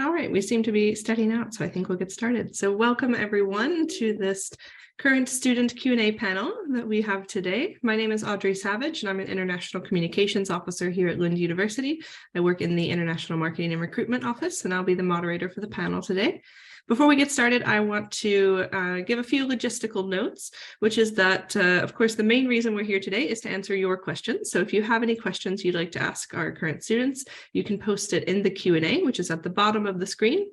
All right, we seem to be steadying out, so I think we'll get started. So welcome everyone to this current student Q&A panel that we have today. My name is Audrey Savage, and I'm an International Communications Officer here at Lund University. I work in the International Marketing and Recruitment Office, and I'll be the moderator for the panel today. Before we get started, I want to give a few logistical notes, which is that, of course, the main reason we're here today is to answer your questions. So if you have any questions you'd like to ask our current students, you can post it in the Q&A, which is at the bottom of the screen.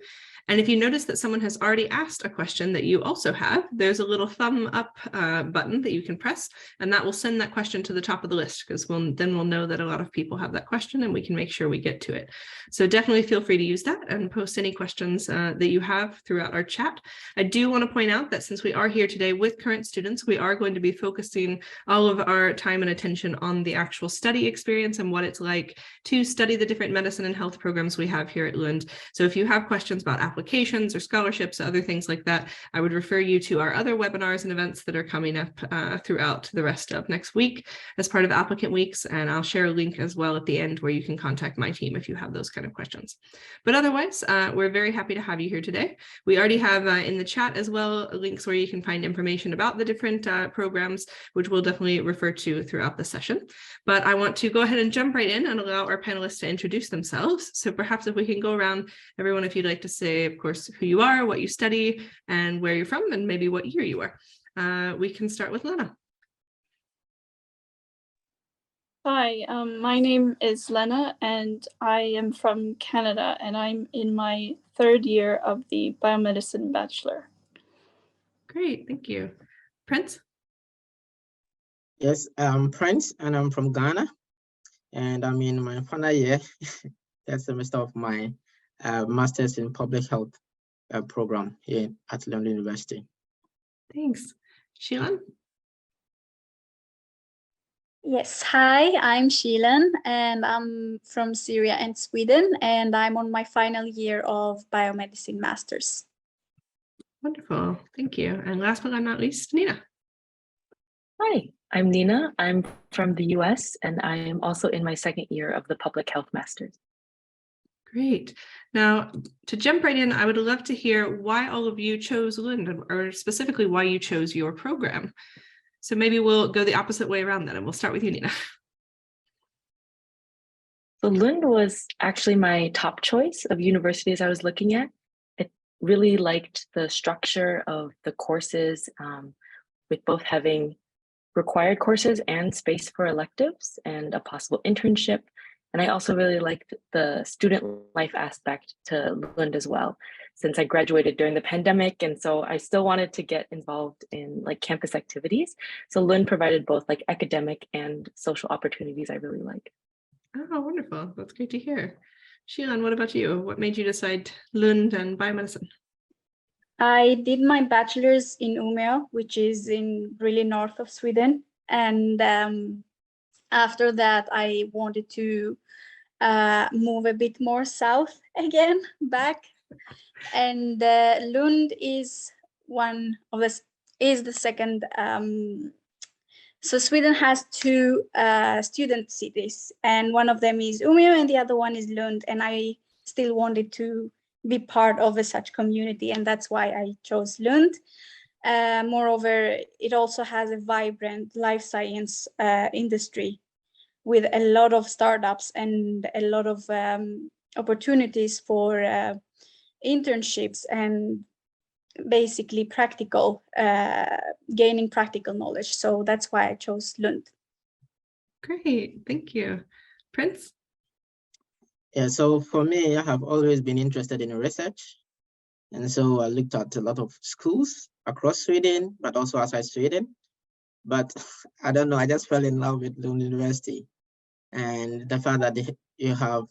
And if you notice that someone has already asked a question that you also have, there's a little thumb up button that you can press, and that will send that question to the top of the list, because then we'll know that a lot of people have that question and we can make sure we get to it. So definitely feel free to use that and post any questions that you have throughout our chat. I do want to point out that since we are here today with current students, we are going to be focusing all of our time and attention on the actual study experience and what it's like to study the different medicine and health programs we have here at Lund. So if you have questions about applications or scholarships, other things like that, I would refer you to our other webinars and events that are coming up throughout the rest of next week as part of applicant weeks. And I'll share a link as well at the end where you can contact my team if you have those kind of questions. But otherwise, we're very happy to have you here today. We already have in the chat as well links where you can find information about the different programs, which we'll definitely refer to throughout the session. But I want to go ahead and jump right in and allow our panelists to introduce themselves. So perhaps if we can go around, everyone, if you'd like to say, of course, who you are, what you study, and where you're from, and maybe what year you are. We can start with Lena. Hi, my name is Lena, and I am from Canada, and I'm in my third year of the Biomedicine Bachelor. Great, thank you. Prince? Yes, I'm Prince, and I'm from Ghana, and I'm in my final year, that semester of my Master's in Public Health program here at Lund University. Thanks. Sheilan? Yes, hi, I'm Sheilan, and I'm from Syria and Sweden, and I'm on my final year of Biomedicine Masters. Wonderful, thank you. And last but not least, Nina. Hi, I'm Lena. I'm from the US, and I am also in my second year of the Public Health Masters. Great. Now, to jump right in, I would love to hear why all of you chose Lund, or specifically why you chose your program. So maybe we'll go the opposite way around then, and we'll start with you, Nina. So Lund was actually my top choice of universities I was looking at. I really liked the structure of the courses, with both having required courses and space for electives and a possible internship. And I also really liked the student life aspect to Lund as well, since I graduated during the pandemic. And so I still wanted to get involved in like campus activities. So Lund provided both like academic and social opportunities I really like. Oh, wonderful. That's great to hear. Sheilan, what about you? What made you decide Lund and biomedicine? I did my bachelor's in Umeå, which is in really north of Sweden. And after that, I wanted to move a bit more south again, back. And Lund is the second. So Sweden has two student cities, and one of them is Umeå and the other one is Lund. And I still wanted to be part of such community, and that's why I chose Lund. Moreover, it also has a vibrant life science industry with a lot of startups and a lot of opportunities for internships and basically gaining practical knowledge. So that's why I chose Lund. Great, thank you. Prince? Yeah, so for me, I have always been interested in research. And so I looked at a lot of schools across Sweden, but also outside Sweden. But I don't know, I just fell in love with Lund University. And the fact that you have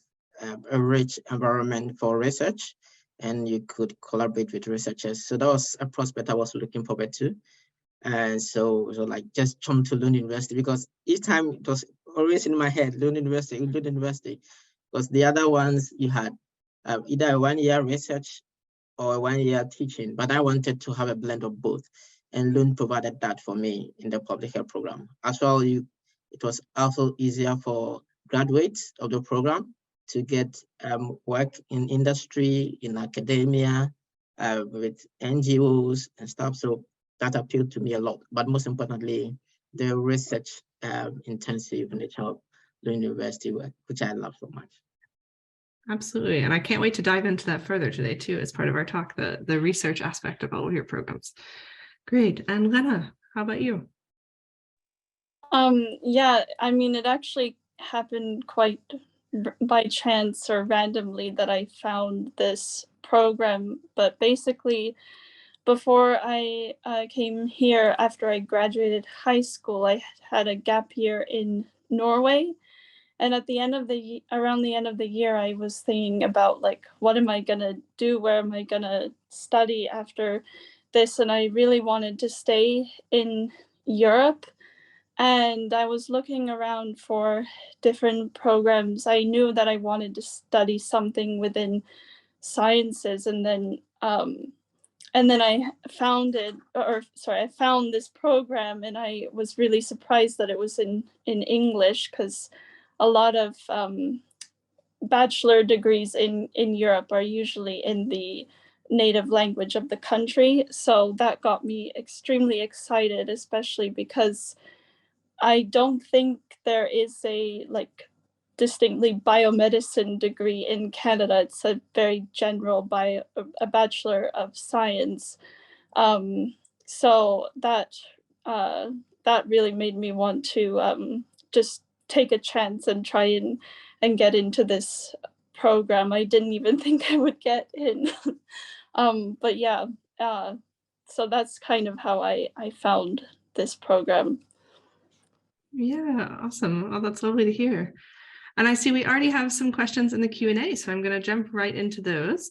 a rich environment for research and you could collaborate with researchers. So that was a prospect I was looking forward to. And so like just jump to Lund University, because each time it was always in my head, Lund University. Because the other ones you had either a 1 year research or a 1 year teaching, but I wanted to have a blend of both. And Lund provided that for me in the public health program. As well, it was also easier for graduates of the program to get work in industry, in academia, with NGOs and stuff. So that appealed to me a lot. But most importantly, the research intensive nature of Lund University work, which I love so much. Absolutely. And I can't wait to dive into that further today too, as part of our talk, the research aspect of all of your programs. Great. And Lena, how about you? Yeah, I mean, it actually happened quite by chance or randomly that I found this program, but basically before I came here, after I graduated high school, I had a gap year in Norway. And at the end of around the end of the year, I was thinking about like, what am I gonna do? Where am I gonna study after this? And I really wanted to stay in Europe. And I was looking around for different programs. I knew that I wanted to study something within sciences, and then I found I found this program, and I was really surprised that it was in English, because a lot of bachelor degrees in Europe are usually in the native language of the country. So that got me extremely excited, especially because I don't think there is a like distinctly biomedicine degree in Canada. It's a very general a Bachelor of Science. So that really made me want to just take a chance and try and get into this program. I didn't even think I would get in. But yeah, so that's kind of how I found this program. Yeah, awesome. Oh, that's lovely to hear. And I see we already have some questions in the Q&A, so I'm going to jump right into those.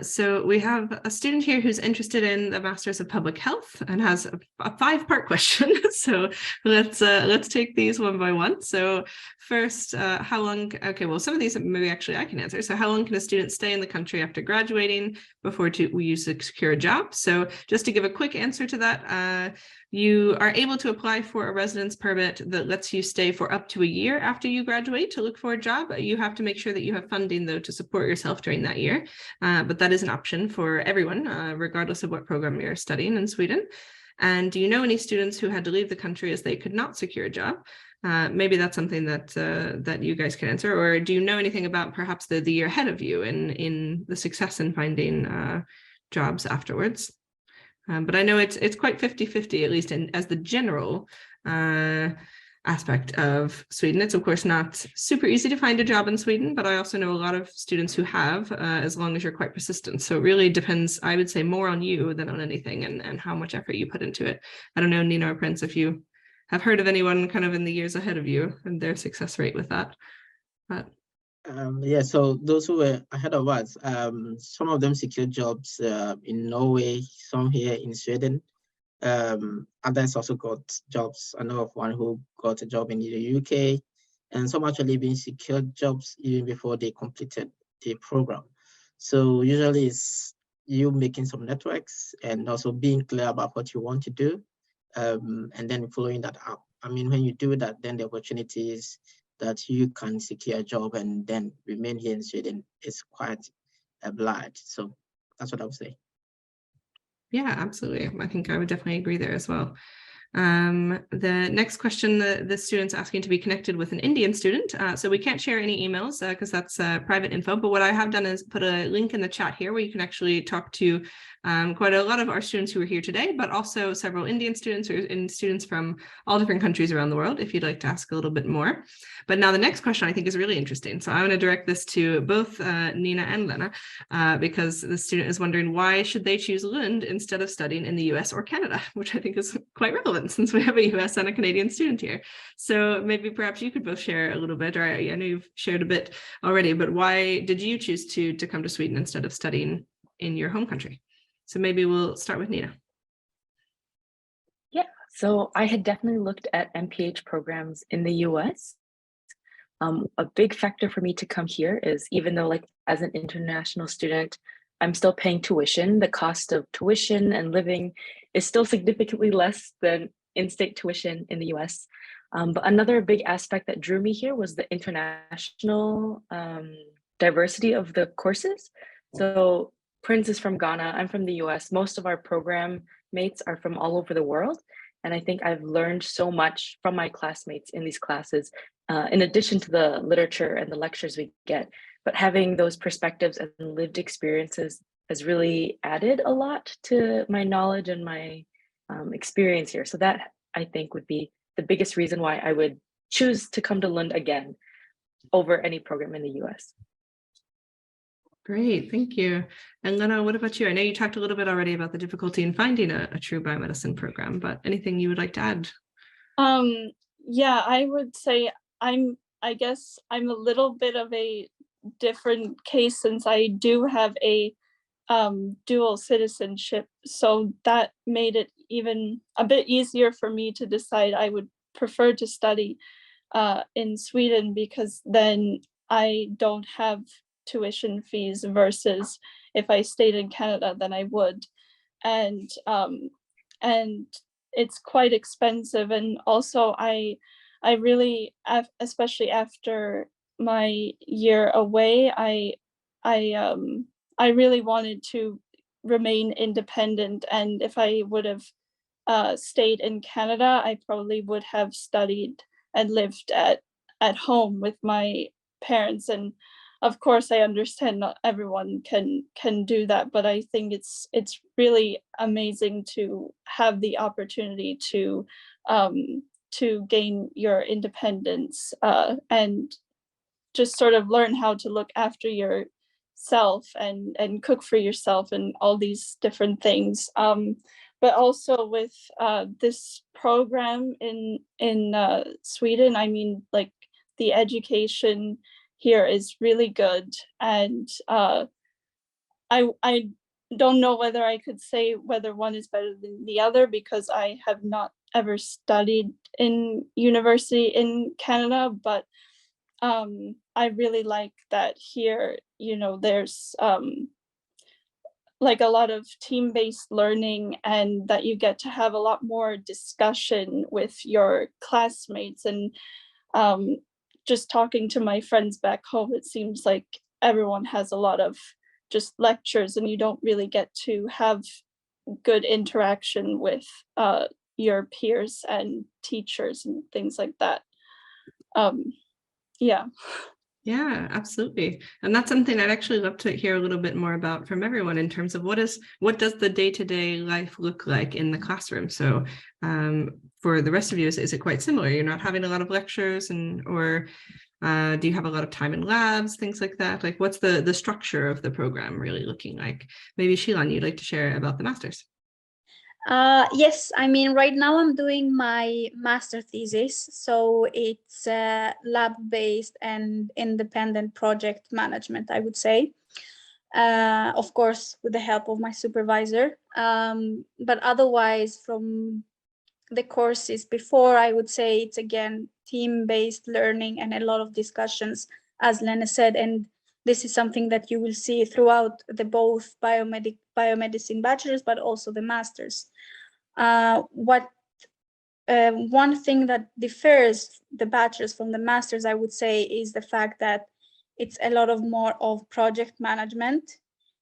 So we have a student here who's interested in the Masters of Public Health and has a 5-part question. So let's take these one by one. So first, how long? Okay, well, some of these maybe actually I can answer. So how long can a student stay in the country after graduating before you secure a job? So just to give a quick answer to that, you are able to apply for a residence permit that lets you stay for up to a year after you graduate to look for a job. You have to make sure that you have funding, though, to support yourself during that year. But that is an option for everyone, regardless of what program you're studying in Sweden. And do you know any students who had to leave the country as they could not secure a job? Maybe that's something that you guys can answer. Or do you know anything about perhaps the year ahead of you in the success in finding jobs afterwards? But I know it's quite 50-50, at least as the general aspect of Sweden. It's of course not super easy to find a job in Sweden, but I also know a lot of students who have, as long as you're quite persistent. So it really depends, I would say, more on you than on anything, and how much effort you put into it. I don't know, Nina or Prince, if you have heard of anyone kind of in the years ahead of you and their success rate with that. But yeah, so those who were ahead of us, some of them secured jobs in Norway, some here in Sweden. Others also got jobs. I know of one who got a job in the UK, and some actually been secured jobs even before they completed the program. So usually it's you making some networks and also being clear about what you want to do, and then following that up. I mean, when you do that, then the opportunities that you can secure a job and then remain here in Sweden is quite obliged. So that's what I would say. yeah, absolutely. I think I would definitely agree there as well. The next question, the student's asking to be connected with an Indian student. So we can't share any emails because that's private info. But what I have done is put a link in the chat here where you can actually talk to quite a lot of our students who are here today, but also several Indian students and students from all different countries around the world, if you'd like to ask a little bit more. But now the next question I think is really interesting. So I want to direct this to both Nina and Lena, because the student is wondering, why should they choose Lund instead of studying in the US or Canada, which I think is quite relevant since we have a US and a Canadian student here. So maybe perhaps you could both share a little bit, or I know you've shared a bit already, but why did you choose to come to Sweden instead of studying in your home country? So maybe we'll start with Nina. Yeah, so I had definitely looked at MPH programs in the US. A big factor for me to come here is, even though like as an international student, I'm still paying tuition, the cost of tuition and living is still significantly less than in-state tuition in the US. But another big aspect that drew me here was the international diversity of the courses. So Prince is from Ghana, I'm from the US. Most of our program mates are from all over the world. And I think I've learned so much from my classmates in these classes, in addition to the literature and the lectures we get. But having those perspectives and lived experiences has really added a lot to my knowledge and my experience here. So that, I think, would be the biggest reason why I would choose to come to Lund again over any program in the US. Great, thank you. And Lena, what about you? I know you talked a little bit already about the difficulty in finding a true biomedicine program, but anything you would like to add? Yeah, I would say I guess I'm a little bit of a different case since I do have a dual citizenship. So that made it even a bit easier for me to decide I would prefer to study in Sweden, because then I don't have tuition fees versus if I stayed in Canada, then I would. And it's quite expensive. And also I really, especially after my year away, I really wanted to remain independent. And if I would have stayed in Canada, I probably would have studied and lived at home with my parents. And of course, I understand not everyone can do that, but I think it's really amazing to have the opportunity to gain your independence and just sort of learn how to look after yourself and cook for yourself and all these different things. But also with this program in Sweden, I mean, like the education here is really good, and I don't know whether I could say whether one is better than the other, because I have not ever studied in university in Canada, but I really like that here, you know, there's like a lot of team-based learning, and that you get to have a lot more discussion with your classmates. And just talking to my friends back home, it seems like everyone has a lot of just lectures, and you don't really get to have good interaction with your peers and teachers and things like that. Yeah. Yeah, absolutely. And that's something I'd actually love to hear a little bit more about from everyone in terms of what does the day-to-day life look like in the classroom? So for the rest of you, is it quite similar? You're not having a lot of lectures, or do you have a lot of time in labs, things like that? Like, what's the structure of the program really looking like? Maybe Sheilan, you'd like to share about the master's. Yes, I mean, right now I'm doing my master thesis, so it's lab-based and independent project management, I would say. Of course, with the help of my supervisor. But otherwise, from the courses before, I would say it's again team-based learning and a lot of discussions, as Lena said, and this is something that you will see throughout the both biomedicine bachelors, but also the masters. One thing that differs the bachelors from the masters, I would say, is the fact that it's a lot of more of project management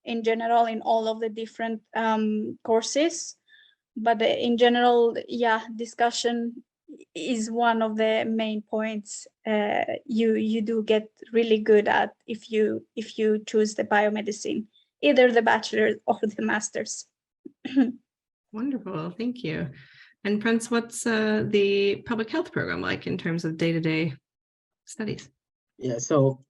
in general in all of the different courses. But in general, yeah, discussion is one of the main points you do get really good at if you choose the biomedicine, either the bachelor or the masters. Wonderful, thank you. And Prince, what's the public health program like in terms of day-to-day studies? Yeah, so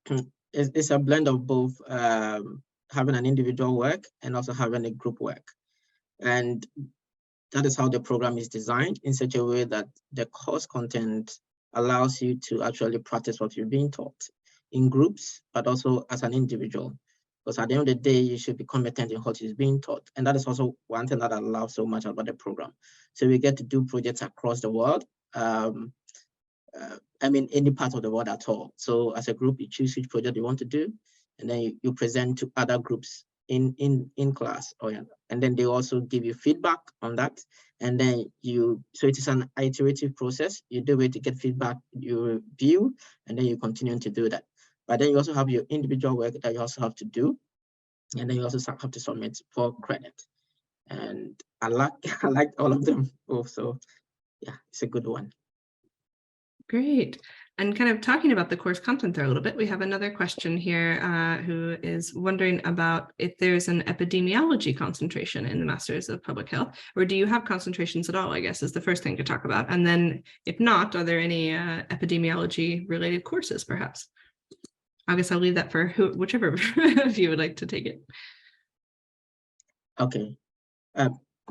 it's a blend of both having an individual work and also having a group work. And that is how the program is designed, in such a way that the course content allows you to actually practice what you're being taught in groups, but also as an individual. Because at the end of the day, you should be competent in what is being taught. And that is also one thing that I love so much about the program. So we get to do projects across the world. I mean, any part of the world at all. So as a group, you choose which project you want to do, and then you present to other groups in class. And then they also give you feedback on that. And then so it is an iterative process. You do it to get feedback, you review, and then you continue to do that. But then you also have your individual work that you also have to do. And then you also have to submit for credit. And I like all of them also. Yeah, it's a good one. Great. And kind of talking about the course content there a little bit, we have another question here who is wondering about if there's an epidemiology concentration in the Masters of Public Health, or do you have concentrations at all, I guess, is the first thing to talk about. And then if not, are there any epidemiology related courses, perhaps? I guess I'll leave that for whichever of you would like to take it. Okay.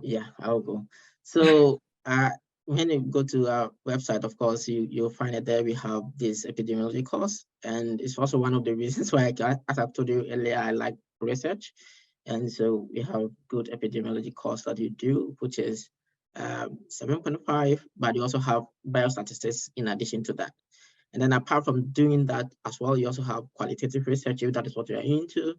Yeah, I'll go. So when you go to our website, of course, you'll find it there. We have this epidemiology course, and it's also one of the reasons why, as I told you earlier, I like research. And so we have good epidemiology course that you do, which is 7.5, but you also have biostatistics in addition to that. And then apart from doing that as well, you also have qualitative research, if that is what you're into.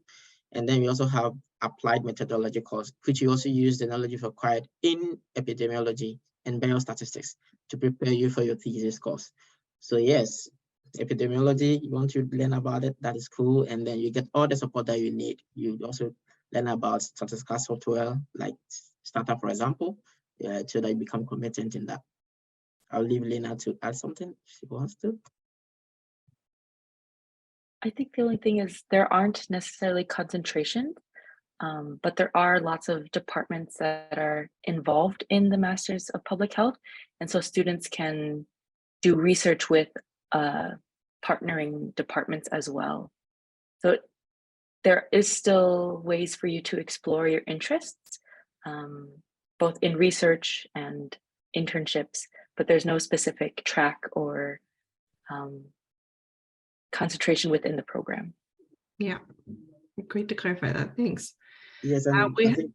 And then we also have applied methodology course, which you also use the knowledge you've acquired in epidemiology and biostatistics to prepare you for your thesis course. So yes, epidemiology, you want to learn about it, that is cool. And then you get all the support that you need. You also learn about statistical software, like Startup, for example, so that you become competent in that. I'll leave Lena to add something if she wants to. I think the only thing is there aren't necessarily concentrations, but there are lots of departments that are involved in the Masters of Public Health. And so students can do research with partnering departments as well. So there is still ways for you to explore your interests, both in research and internships, but there's no specific track or concentration within the program. Yeah, great to clarify that. Thanks. Yes, and I think,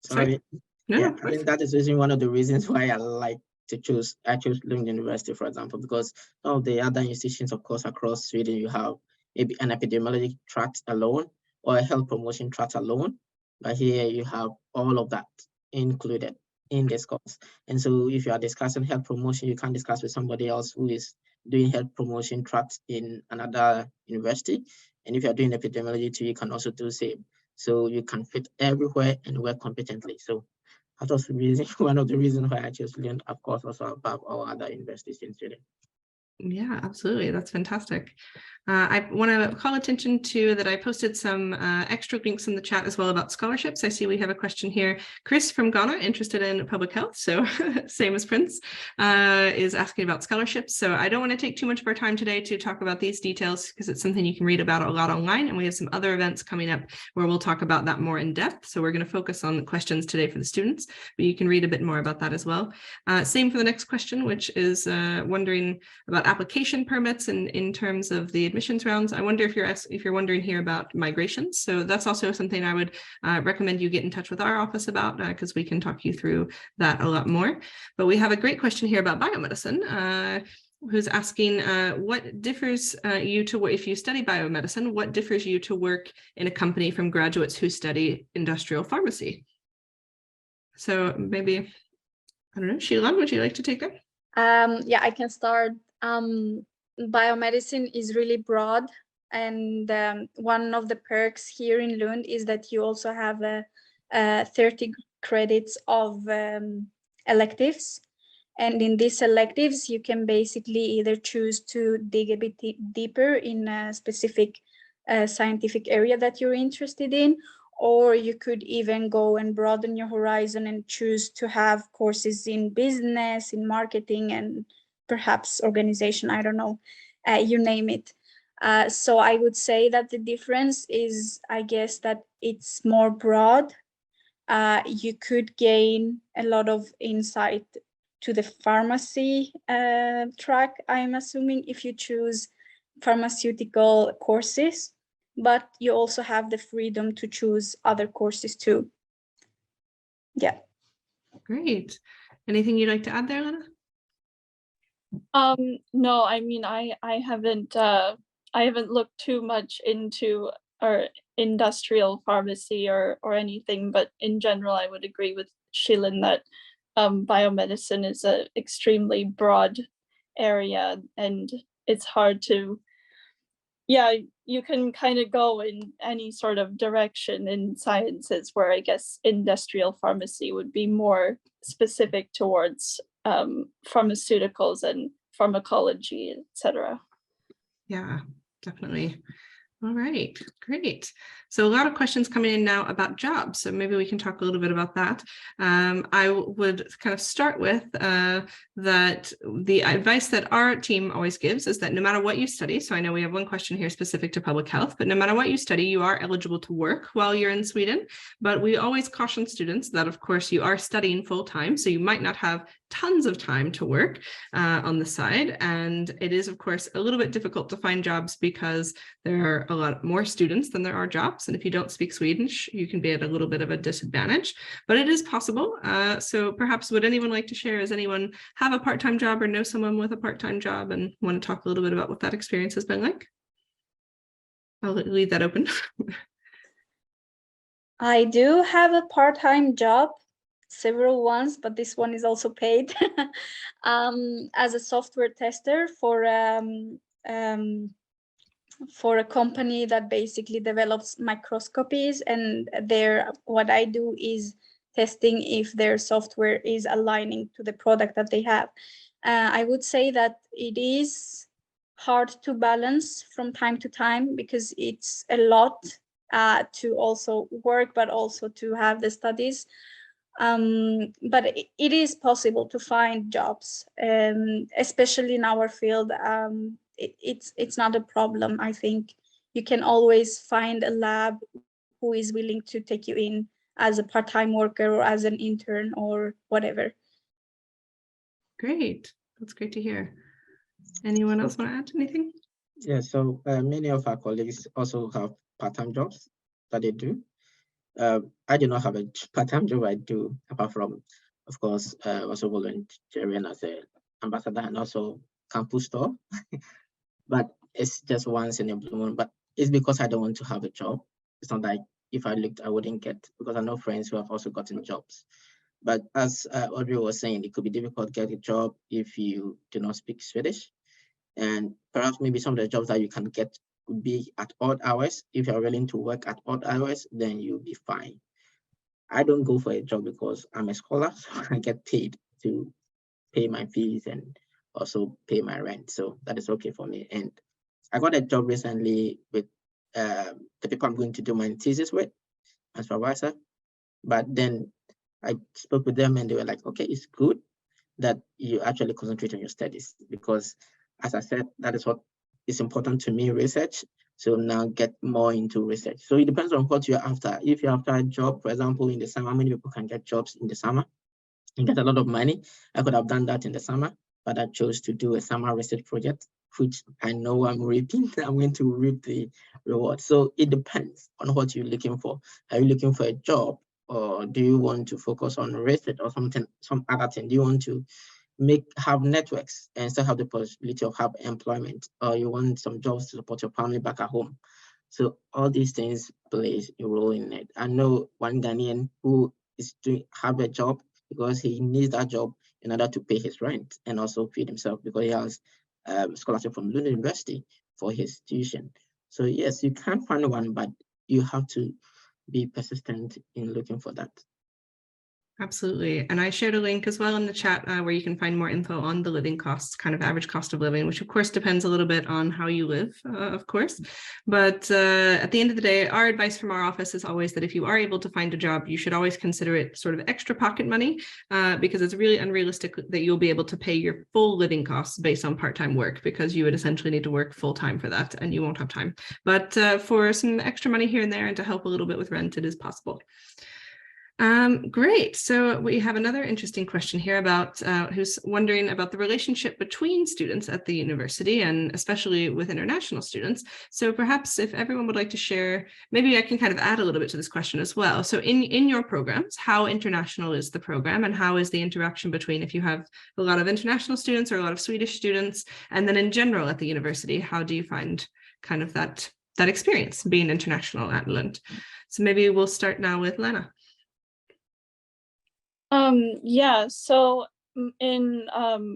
sorry. No, yeah, I think that is one of the reasons why I chose Lund University, for example, because some of the other institutions, of course, across Sweden, you have maybe an epidemiology track alone or a health promotion track alone. But here you have all of that included in this course. And so if you are discussing health promotion, you can discuss with somebody else who is doing health promotion tracks in another university. And if you're doing epidemiology too, you can also do the same. So you can fit everywhere and work competently. So that was one of the reasons why I chose Lund, of course, also above all other universities in Sweden. Yeah, absolutely. That's fantastic. I want to call attention to that I posted some extra links in the chat as well about scholarships. I see we have a question here. Chris from Ghana, interested in public health, so same as Prince, is asking about scholarships. So I don't want to take too much of our time today to talk about these details because it's something you can read about a lot online, and we have some other events coming up where we'll talk about that more in depth. So we're going to focus on the questions today for the students, but you can read a bit more about that as well. Same for the next question, which is wondering about application permits and in terms of the admissions rounds. I wonder if you're wondering here about migrations. So that's also something I would recommend you get in touch with our office about because we can talk you through that a lot more. But we have a great question here about biomedicine. Who's asking what differs you to, if you study biomedicine, what differs you to work in a company from graduates who study industrial pharmacy? So maybe, I don't know, Sheilan, would you like to take that? Yeah, I can start. Biomedicine is really broad, and one of the perks here in Lund is that you also have 30 credits of electives. And in these electives, you can basically either choose to dig a bit deeper in a specific scientific area that you're interested in, or you could even go and broaden your horizon and choose to have courses in business, in marketing, and perhaps organization, I don't know, you name it. So I would say that the difference is, I guess, that it's more broad. You could gain a lot of insight to the pharmacy track, I'm assuming, if you choose pharmaceutical courses, but you also have the freedom to choose other courses too. Yeah. Great. Anything you'd like to add there, Lena? No, I mean, I haven't looked too much into or industrial pharmacy or anything, but in general, I would agree with Sheilan that biomedicine is an extremely broad area, and it's hard to, yeah, you can kind of go in any sort of direction in sciences, where I guess industrial pharmacy would be more specific towards pharmaceuticals and pharmacology, etc. Yeah, definitely. All right, great. So a lot of questions coming in now about jobs. So maybe we can talk a little bit about that. I would kind of start with that the advice that our team always gives is that no matter what you study, so I know we have one question here specific to public health, but no matter what you study, you are eligible to work while you're in Sweden. But we always caution students that, of course, you are studying full time, so you might not have tons of time to work on the side. And it is, of course, a little bit difficult to find jobs because there are a lot more students than there are jobs. And if you don't speak Swedish, you can be at a little bit of a disadvantage, but it is possible. So perhaps would anyone like to share? Does anyone have a part-time job or know someone with a part-time job and want to talk a little bit about what that experience has been like? I'll leave that open. I do have a part-time job, several ones, but this one is also paid as a software tester for a company that basically develops microscopies, and what I do is testing if their software is aligning to the product that they have. I would say that it is hard to balance from time to time because it's a lot to also work, but also to have the studies. But it is possible to find jobs, especially in our field. It's not a problem. I think you can always find a lab who is willing to take you in as a part-time worker or as an intern or whatever. Great. That's great to hear. Anyone else want to add anything? Yeah, so many of our colleagues also have part-time jobs that they do. I do not have a part-time job. I do, apart from, of course, also volunteering as an ambassador and also campus store. But it's just once in a blue moon. But it's because I don't want to have a job. It's not like if I looked, I wouldn't get, because I know friends who have also gotten jobs. But as Audrey was saying, it could be difficult to get a job if you do not speak Swedish. And perhaps maybe some of the jobs that you can get could be at odd hours. If you're willing to work at odd hours, then you'll be fine. I don't go for a job because I'm a scholar, so I get paid to pay my fees and also pay my rent. So that is okay for me. And I got a job recently with the people I'm going to do my thesis with, as supervisor. But then I spoke with them and they were like, okay, it's good that you actually concentrate on your studies, because as I said, that is what is important to me, research. So now get more into research. So it depends on what you're after. If you're after a job, for example, in the summer, many people can get jobs in the summer and get a lot of money. I could have done that in the summer, but I chose to do a summer research project, which I know I'm reaping. I'm going to reap the reward. So it depends on what you're looking for. Are you looking for a job, or do you want to focus on research or something, some other thing? Do you want to have networks and still have the possibility of have employment, or you want some jobs to support your family back at home? So all these things play a role in it. I know one Ghanaian who is have a job because he needs that job in order to pay his rent and also feed himself, because he has scholarship from Lund University for his tuition. So yes, you can find one, but you have to be persistent in looking for that. Absolutely. And I shared a link as well in the chat where you can find more info on the living costs, kind of average cost of living, which of course depends a little bit on how you live, of course. But at the end of the day, our advice from our office is always that if you are able to find a job, you should always consider it sort of extra pocket money, because it's really unrealistic that you'll be able to pay your full living costs based on part-time work, because you would essentially need to work full-time for that and you won't have time. But for some extra money here and there and to help a little bit with rent, it is possible. Great. So we have another interesting question here about who's wondering about the relationship between students at the university, and especially with international students. So perhaps if everyone would like to share, maybe I can kind of add a little bit to this question as well. So in your programs, how international is the program, and how is the interaction between, if you have a lot of international students or a lot of Swedish students, and then in general at the university, how do you find kind of that experience being international at Lund? So maybe we'll start now with Lena. Yeah, so in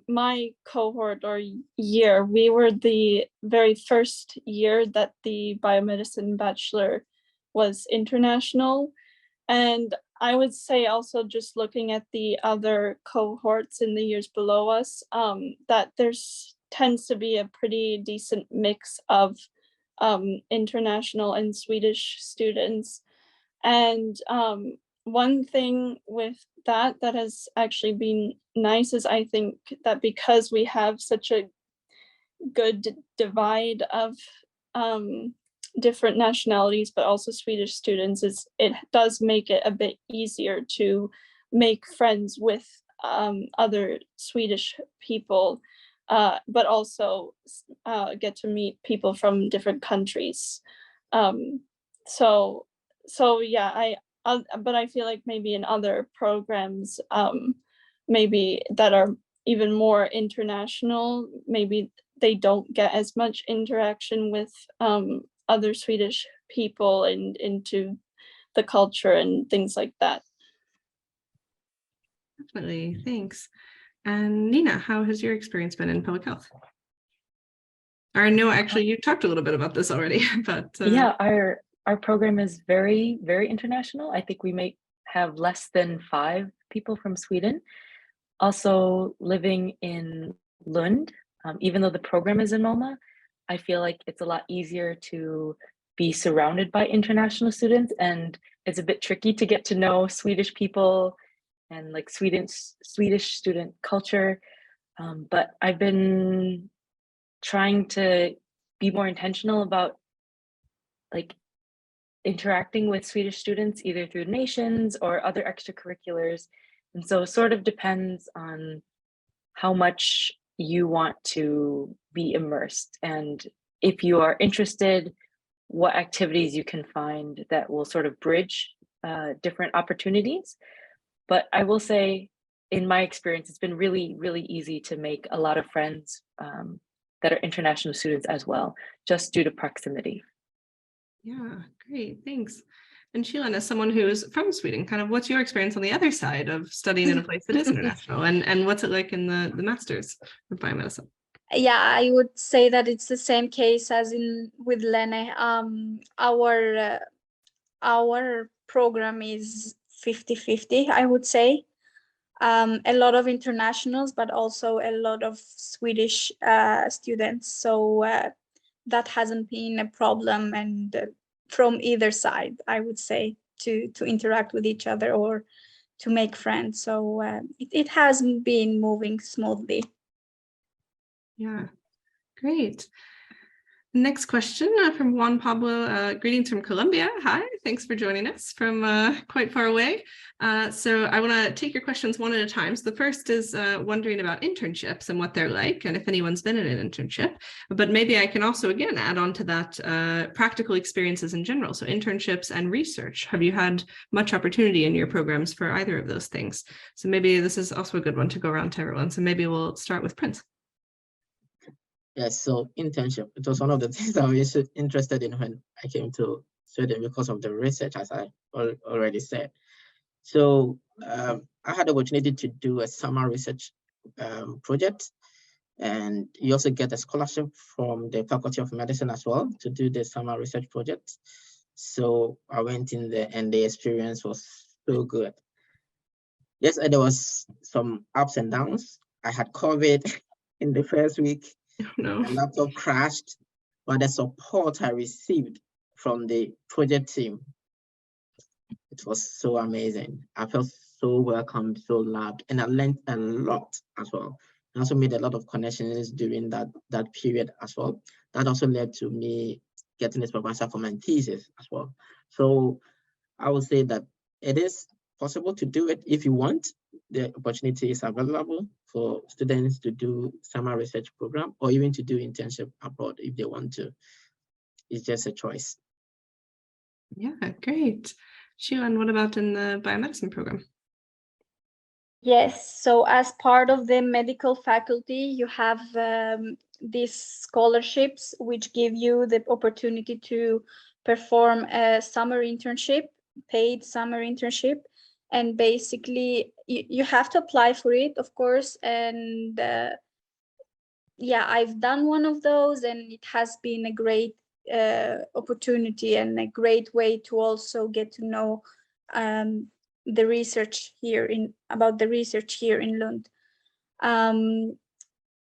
my cohort or year, we were the very first year that the biomedicine bachelor was international. And I would say also, just looking at the other cohorts in the years below us, that there's tends to be a pretty decent mix of international and Swedish students. And one thing with that has actually been nice is, I think, that because we have such a good divide of different nationalities, but also Swedish students, it does make it a bit easier to make friends with other Swedish people, but also get to meet people from different countries. So yeah, but I feel like maybe in other programs, maybe that are even more international, maybe they don't get as much interaction with other Swedish people and into the culture and things like that. Definitely, thanks. And Nina, how has your experience been in public health? Or no, actually, you talked a little bit about this already, but yeah, our program is very, very international. I think we may have less than 5 people from Sweden. Also, living in Lund, even though the program is in Malmö, I feel like it's a lot easier to be surrounded by international students, and it's a bit tricky to get to know Swedish people and like Swedish student culture. But I've been trying to be more intentional about like interacting with Swedish students, either through nations or other extracurriculars. And so it sort of depends on how much you want to be immersed, and if you are interested, what activities you can find that will sort of bridge different opportunities. But I will say, in my experience, it's been really, really easy to make a lot of friends that are international students as well, just due to proximity. yeah, great, thanks. And Sheilan, as someone who's from Sweden, kind of what's your experience on the other side of studying in a place that is international, and what's it like in the master's of biomedicine? Yeah, I would say that it's the same case as with Lena. Our program is 50-50, I would say. A lot of internationals, but also a lot of Swedish students. So that hasn't been a problem, and from either side, I would say, to interact with each other or to make friends. So it has been moving smoothly. Yeah, great. Next question from Juan Pablo. Greetings from Colombia. Hi, thanks for joining us from quite far away. So I want to take your questions one at a time. So the first is wondering about internships and what they're like, and if anyone's been in an internship. But maybe I can also, again, add on to that practical experiences in general. So internships and research. Have you had much opportunity in your programs for either of those things? So maybe this is also a good one to go around to everyone. So maybe we'll start with Prince. Yes, so internship, it was one of the things I was interested in when I came to Sweden because of the research, as I already said. So I had the opportunity to do a summer research project, and you also get a scholarship from the Faculty of Medicine as well to do the summer research project. So I went in there, and the experience was so good. Yes, there was some ups and downs. I had COVID in the first week. No. My laptop crashed, but the support I received from the project team, it was so amazing. I felt so welcomed, so loved, and I learned a lot as well. I also made a lot of connections during that period as well. That also led to me getting a supervisor for my thesis as well. So I would say that it is possible to do it if you want. The opportunity is available for students to do summer research program or even to do internship abroad if they want to. It's just a choice. Yeah, great. Sheilan, what about in the biomedicine program? Yes, so as part of the medical faculty, you have these scholarships which give you the opportunity to perform a summer internship, paid summer internship. And basically you have to apply for it, of course. And yeah, I've done one of those, and it has been a great opportunity and a great way to also get to know the research here about the research here in Lund.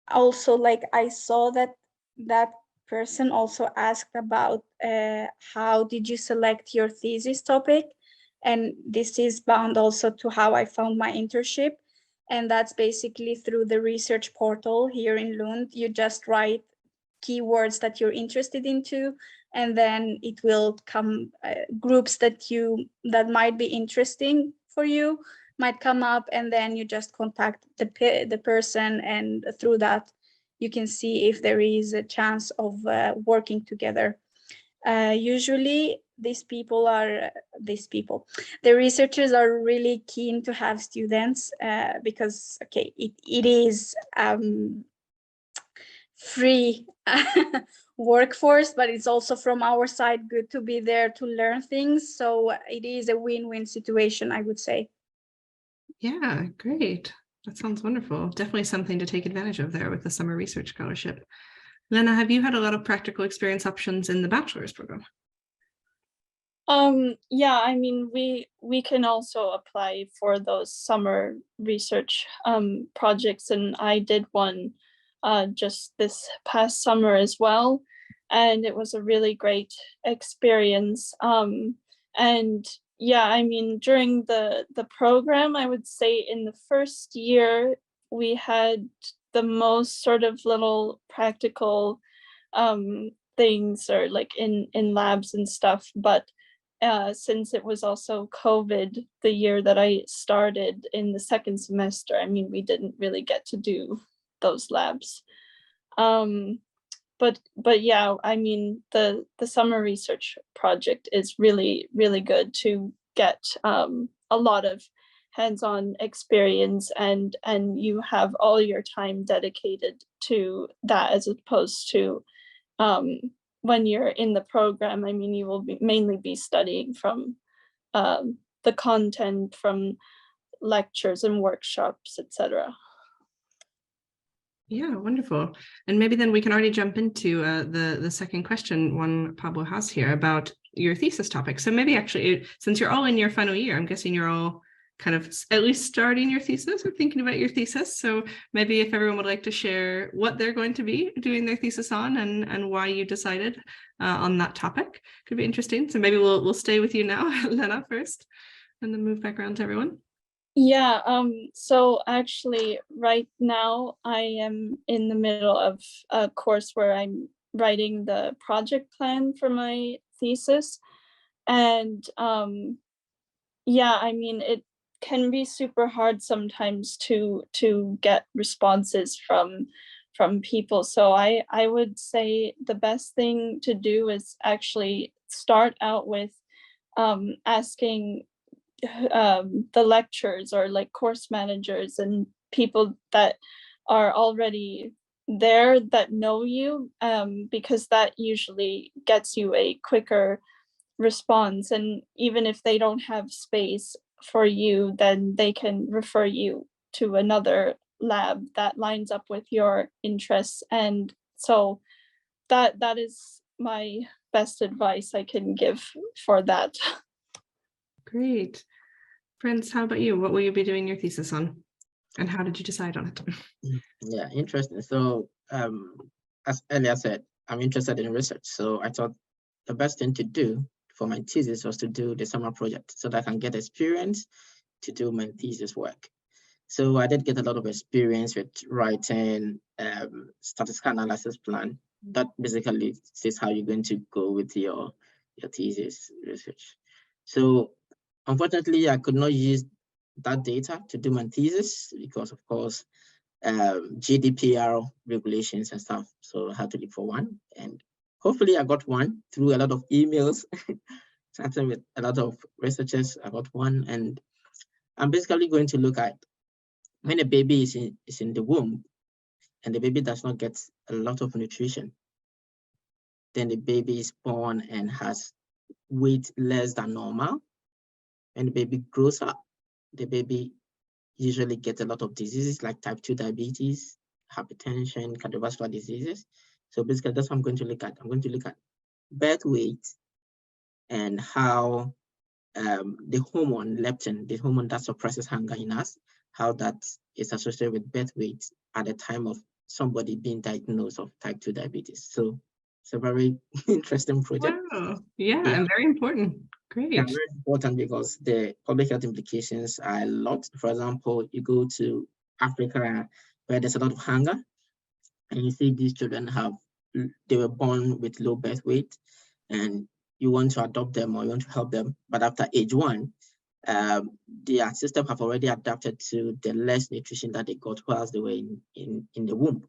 Also, like, I saw that person also asked about how did you select your thesis topic, and this is bound also to how I found my internship. And that's basically through the research portal here in Lund. You just write keywords that you're interested into, and then it will come groups that might be interesting for you might come up, and then you just contact the person, and through that you can see if there is a chance of working together. Usually the researchers are really keen to have students because, okay, it is free workforce, but it's also from our side good to be there to learn things. So it is a win-win situation, I would say. Yeah, great. That sounds wonderful. Definitely something to take advantage of there with the summer research scholarship. Lena, have you had a lot of practical experience options in the bachelor's program? Yeah, I mean, we can also apply for those summer research projects, and I did one just this past summer as well, and it was a really great experience. And yeah, I mean, during the program, I would say in the first year we had the most sort of little practical things, or like in labs and stuff, but since it was also COVID the year that I started in the second semester, I mean, we didn't really get to do those labs. But yeah, I mean, the summer research project is really, really good to get a lot of hands-on experience, and you have all your time dedicated to that, as opposed to when you're in the program. I mean, you will mainly be studying from the content from lectures and workshops, etc. Yeah, wonderful. And maybe then we can already jump into the second question one Pablo has here about your thesis topic. So maybe actually, since you're all in your final year, I'm guessing you're all kind of at least starting your thesis or thinking about your thesis. So maybe if everyone would like to share what they're going to be doing their thesis on, and why you decided on that topic, could be interesting. So maybe we'll stay with you now, Lena, first, and then move back around to everyone. Yeah, so actually right now I am in the middle of a course where I'm writing the project plan for my thesis. And yeah, I mean, it can be super hard sometimes to get responses from people. So I would say the best thing to do is actually start out with asking the lecturers, or like course managers and people that are already there that know you, because that usually gets you a quicker response. And even if they don't have space for you, then they can refer you to another lab that lines up with your interests. And so that is my best advice I can give for that. Great. Friends, how about you? What will you be doing your thesis on? And how did you decide on it? Yeah, interesting. So as earlier said, I'm interested in research. So I thought the best thing to do for my thesis was to do the summer project so that I can get experience to do my thesis work. So I did get a lot of experience with writing statistical analysis plan. That basically says how you're going to go with your thesis research. So unfortunately, I could not use that data to do my thesis because, of course, GDPR regulations and stuff. So I had to look for one, and hopefully I got one through a lot of emails, chatting with a lot of researchers. I got one, and I'm basically going to look at when a baby is in the womb and the baby does not get a lot of nutrition, then the baby is born and has weight less than normal. When the baby grows up, the baby usually gets a lot of diseases like type 2 diabetes, hypertension, cardiovascular diseases. So basically that's what I'm going to look at. I'm going to look at birth weight and how the hormone leptin, the hormone that suppresses hunger in us, how that is associated with birth weight at the time of somebody being diagnosed of type 2 diabetes. So it's a very interesting project. Wow. Yeah, and very important. Great. Yeah, very important because the public health implications are a lot. For example, you go to Africa where there's a lot of hunger, and you see these children they were born with low birth weight, and you want to adopt them or you want to help them, but after age 1, their system have already adapted to the less nutrition that they got whilst they were in the womb.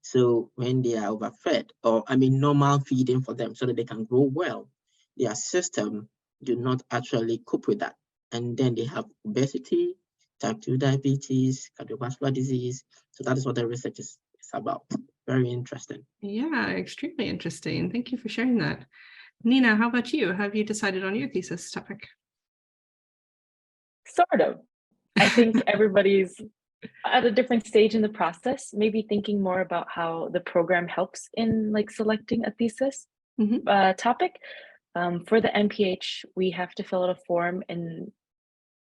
So when they are overfed, or normal feeding for them so that they can grow well, their system do not actually cope with that. And then they have obesity, type 2 diabetes, cardiovascular disease. So that is what the research is about. Very interesting. Yeah, extremely interesting. Thank you for sharing that. Nina, how about you? Have you decided on your thesis topic? Sort of. I think everybody's at a different stage in the process, maybe thinking more about how the program helps in like selecting a thesis topic. For the MPH, we have to fill out a form in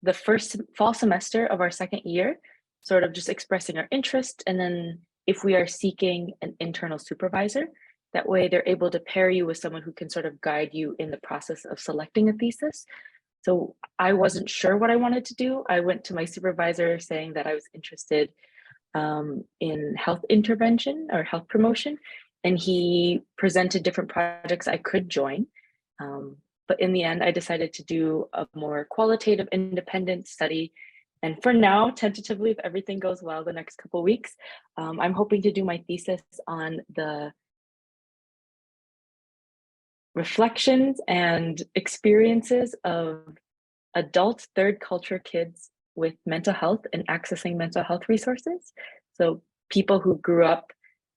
the first fall semester of our second year, sort of just expressing our interest. And then if we are seeking an internal supervisor, that way they're able to pair you with someone who can sort of guide you in the process of selecting a thesis. So I wasn't sure what I wanted to do. I went to my supervisor saying that I was interested in health intervention or health promotion, and he presented different projects I could join. But in the end, I decided to do a more qualitative, independent study. And for now, tentatively, if everything goes well the next couple of weeks, I'm hoping to do my thesis on the reflections and experiences of adult third culture kids with mental health and accessing mental health resources. So people who grew up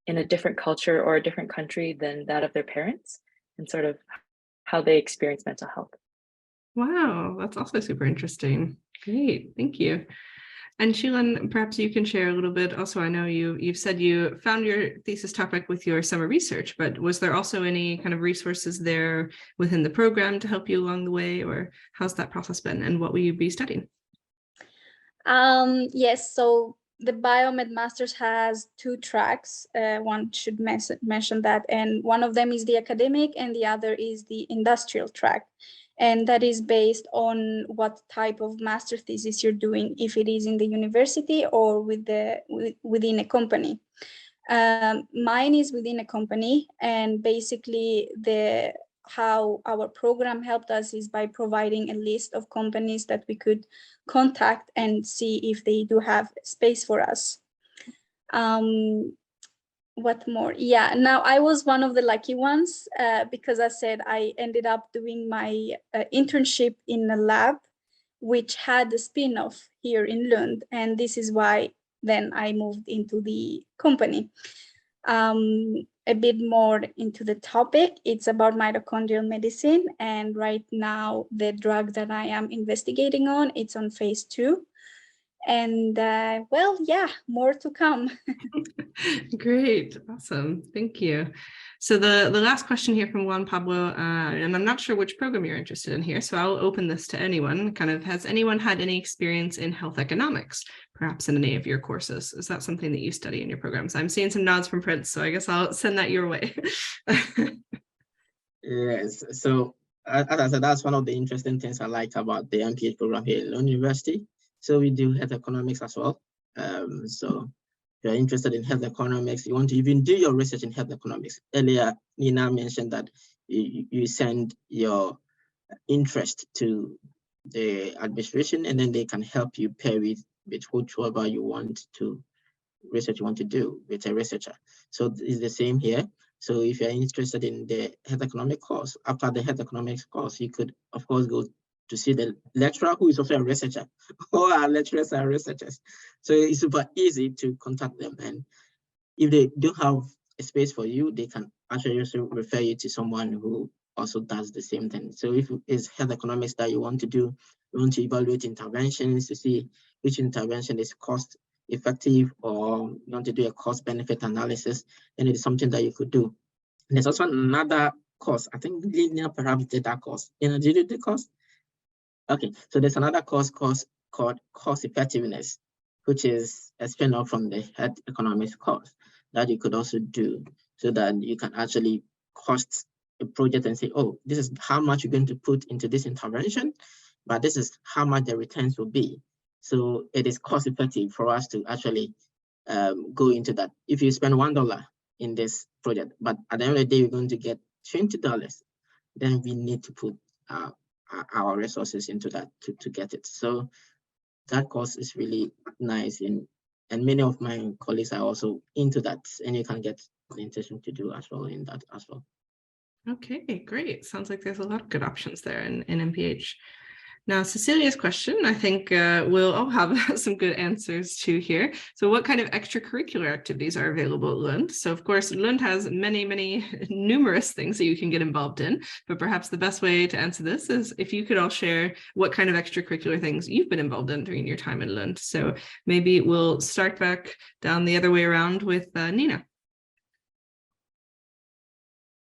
in a different culture or a different country than that of their parents, and sort of how they experience mental health. Wow, that's also super interesting. Great, thank you. And Sheilan, perhaps you can share a little bit. Also, I know you've said you found your thesis topic with your summer research, but was there also any kind of resources there within the program to help you along the way, or how's that process been, and what will you be studying? Yes, so the Biomed Masters has 2 tracks. One should mention that, and one of them is the academic and the other is the industrial track. And that is based on what type of master thesis you're doing, if it is in the university or within a company. Mine is within a company, and basically how our program helped us is by providing a list of companies that we could contact and see if they do have space for us. What more? Yeah, now I was one of the lucky ones because I said I ended up doing my internship in a lab which had a spin-off here in Lund, and this is why then I moved into the company. A bit more into the topic, it's about mitochondrial medicine, and right now the drug that I am investigating on, it's on phase 2. And well, yeah, more to come. Great, awesome, thank you. So the last question here from Juan Pablo, and I'm not sure which program you're interested in here, so I'll open this to anyone. Kind of, has anyone had any experience in health economics, perhaps in any of your courses? Is that something that you study in your programs? I'm seeing some nods from Prince, so I guess I'll send that your way. Yes, so as I said, that's one of the interesting things I like about the MPH program here at Lund University. So we do health economics as well. So if you're interested in health economics, you want to even do your research in health economics. Earlier, Nina mentioned that you send your interest to the administration, and then they can help you pair with whichever you want to research you want to do with a researcher. So it's the same here. So if you're interested in the health economic course, after the health economics course, you could, of course, go to see the lecturer who is also a researcher, or our lecturers are researchers. So it's super easy to contact them. And if they don't have a space for you, they can actually also refer you to someone who also does the same thing. So if it's health economics that you want to do We want to evaluate interventions to see which intervention is cost effective, or you want to do a cost benefit analysis, then it is something that you could do. And there's also another course. I think Lena perhaps did that course. You know, did you do the course? Okay, so there's another course called cost effectiveness, which is a spin-off from the health economics course that you could also do, so that you can actually cost a project and say, oh, this is how much you're going to put into this intervention, but this is how much the returns will be. So it is cost effective for us to actually go into that. If you spend $1 in this project, but at the end of the day, you're going to get $20, then we need to put our resources into that to get it. So that course is really nice, and many of my colleagues are also into that, and you can get the intention to do as well in that as well. Okay, great. Sounds like there's a lot of good options there in MPH. Now, Cecilia's question, I think we'll all have some good answers to here. So what kind of extracurricular activities are available at Lund? So of course, Lund has many, numerous things that you can get involved in, but perhaps the best way to answer this is if you could all share what kind of extracurricular things you've been involved in during your time at Lund. So maybe we'll start back down the other way around with Nina.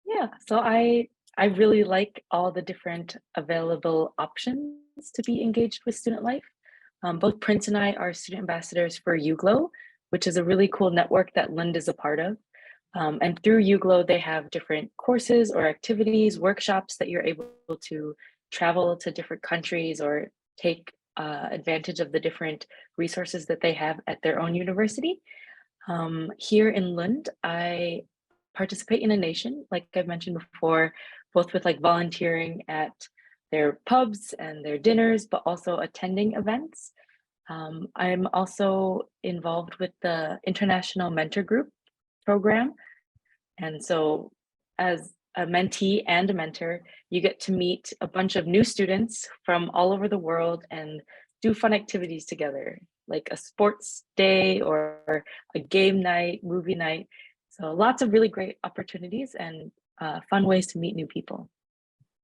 Yeah, so I really like all the different available options to be engaged with student life. Both Prince and I are student ambassadors for Uglow, which is a really cool network that Lund is a part of. And through Uglow, they have different courses or activities, workshops that you're able to travel to different countries or take advantage of the different resources that they have at their own university. Here in Lund, I participate in a nation, like I've mentioned before, both with like volunteering at their pubs and their dinners, but also attending events. I'm also involved with the International Mentor Group program. And so as a mentee and a mentor, you get to meet a bunch of new students from all over the world and do fun activities together, like a sports day or a game night, movie night. So lots of really great opportunities and fun ways to meet new people.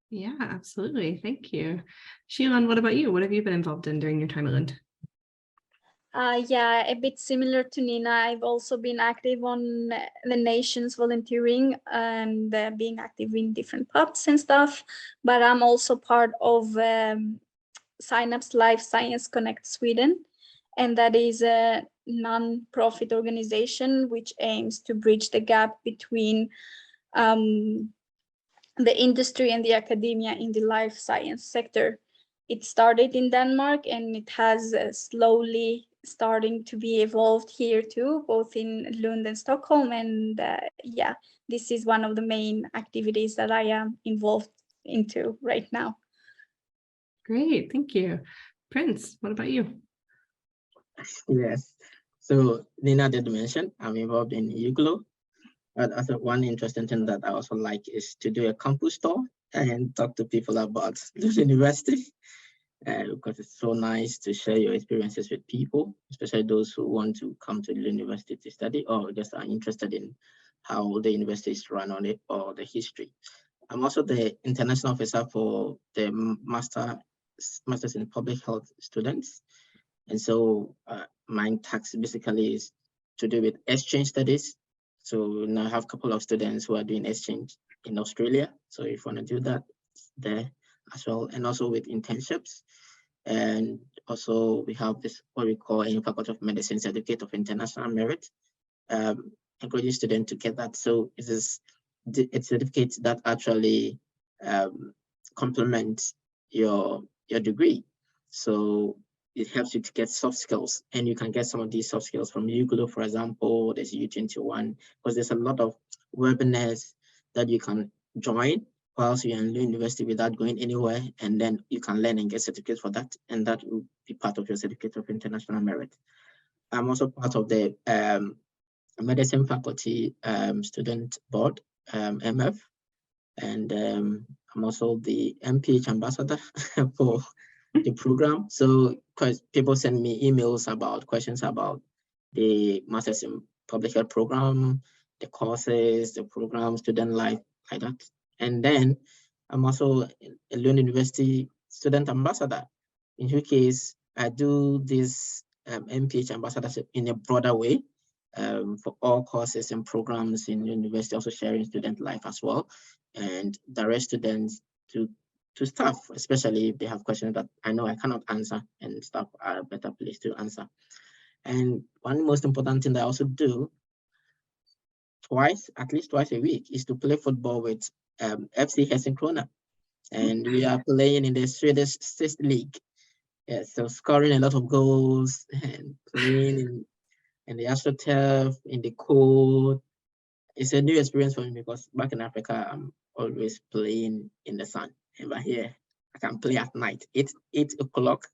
Yeah, absolutely. Thank you. Sheilan, what about you? What have you been involved in during your time at Lund? Yeah, a bit similar to Nina. I've also been active on the nations volunteering and being active in different pubs and stuff. But I'm also part of Synapse Life Science Connect Sweden. And that is a non-profit organization which aims to bridge the gap between the industry and the academia in the life science sector. It started in Denmark and it has slowly starting to be evolved here too, both in Lund and Stockholm. And yeah, this is one of the main activities that I am involved into right now. Great, thank you. Prince, what about you? Yes, so Lena did mention I'm involved in Uglow. But also one interesting thing that I also like is to do a campus tour and talk to people about the university, because it's so nice to share your experiences with people, especially those who want to come to the university to study or just are interested in how the university is run on it or the history. I'm also the international officer for the Masters in Public Health students. And so my task basically is to do with exchange studies. So now I have a couple of students who are doing exchange in Australia. So if you want to do that there as well, and also with internships. And also we have this, what we call in Faculty of Medicine Certificate of International Merit, encouraging students to get that. So it is a certificate that actually complements your degree. So it helps you to get soft skills, and you can get some of these soft skills from Uglow, for example. There's U21, because there's a lot of webinars that you can join whilst you're in university without going anywhere, and then you can learn and get certificates for that, and that will be part of your certificate of international merit. I'm also part of the medicine faculty student board, MF, and I'm also the MPH ambassador for the program. So because people send me emails about questions about the Masters in Public Health program, the courses, the program, student life, like that. And then I'm also a Lund University student ambassador. in which case I do this MPH ambassadorship in a broader way for all courses and programs in university, also sharing student life as well, and direct students to staff, especially if they have questions that I know I cannot answer, and staff are a better place to answer. And one most important thing that I also do at least twice a week, is to play football with FC Helsingkrona. And we are playing in the Swedish Sixth League. Yeah, so scoring a lot of goals and playing in the AstroTurf, in the cold. It's a new experience for me because back in Africa, I'm always playing in the sun. And here, I can play at night, 8 o'clock.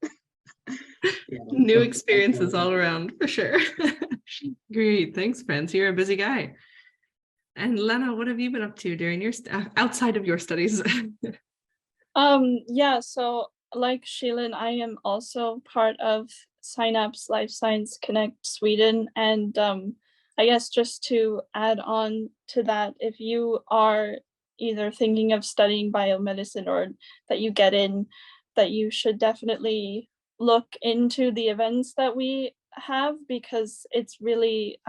Yeah, New experiences all around, for sure. Great, thanks, Prince. You're a busy guy. And Lena, what have you been up to during your outside of your studies? Yeah, so like Sheilan, I am also part of Synapse Life Science Connect Sweden. And I guess just to add on to that, if you are either thinking of studying biomedicine or that you get in, that you should definitely look into the events that we have, because it's really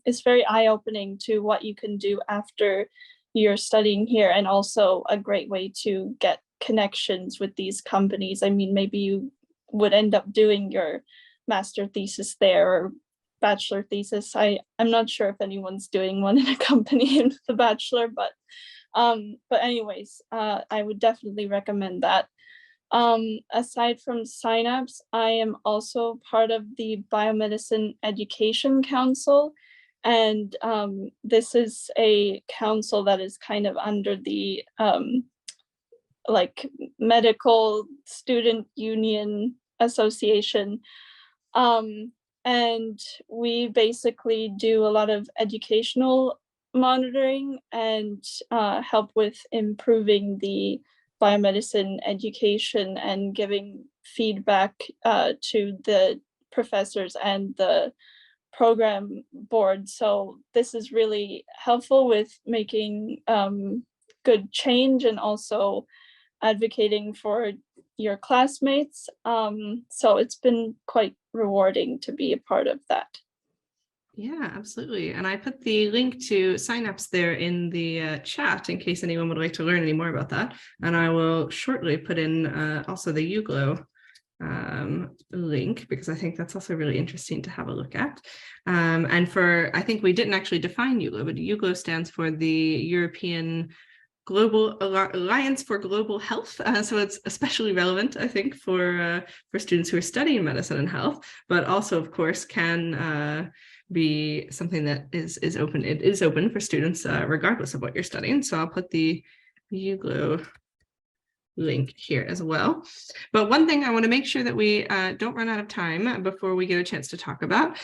it's very eye-opening to what you can do after you're studying here, and also a great way to get connections with these companies. I mean, maybe you would end up doing your master thesis there or bachelor thesis. I'm not sure if anyone's doing one in a company in the bachelor, but anyways, I would definitely recommend that. Aside from Synapse, I am also part of the Biomedicine Education Council. And this is a council that is kind of under the like Medical Student Union Association. And we basically do a lot of educational monitoring and help with improving the biomedicine education and giving feedback to the professors and the program board. So this is really helpful with making good change and also advocating for your classmates. So it's been quite rewarding to be a part of that. Yeah, absolutely. And I put the link to Synapse there in the chat in case anyone would like to learn any more about that. And I will shortly put in also the Uglow link, because I think that's also really interesting to have a look at. And I think we didn't actually define Uglow, but Uglow stands for the European Global Alliance for Global Health. So it's especially relevant, I think, for students who are studying medicine and health, but also, of course, can be something that is open. It is open for students regardless of what you're studying. So I'll put the Uglow link here as well. But one thing I want to make sure that we don't run out of time before we get a chance to talk about,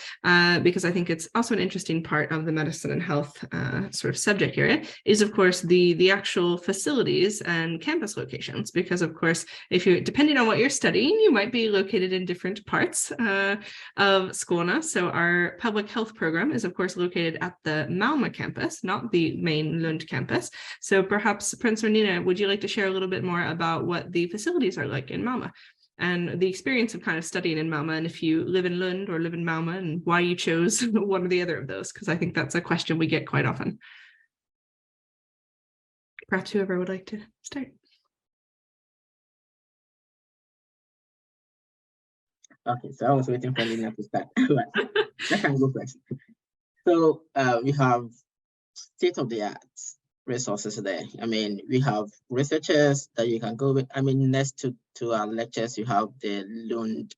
because I think it's also an interesting part of the medicine and health sort of subject area, is of course the actual facilities and campus locations. Because of course, if you're depending on what you're studying, you might be located in different parts of Skåne. So our public health program is of course located at the Malmö campus, not the main Lund campus. So perhaps Prince or Nina, would you like to share a little bit more about what the facilities are like in Malmö and the experience of kind of studying in Malmö, and if you live in Lund or live in Malmö, and why you chose one or the other of those? Because I think that's a question we get quite often. Perhaps whoever would like to start. Okay, so I was waiting for Lena to start. I can go first. So we have state-of-the-art resources there. I mean, we have researchers that you can go with. I mean, next to our lectures, you have the Lund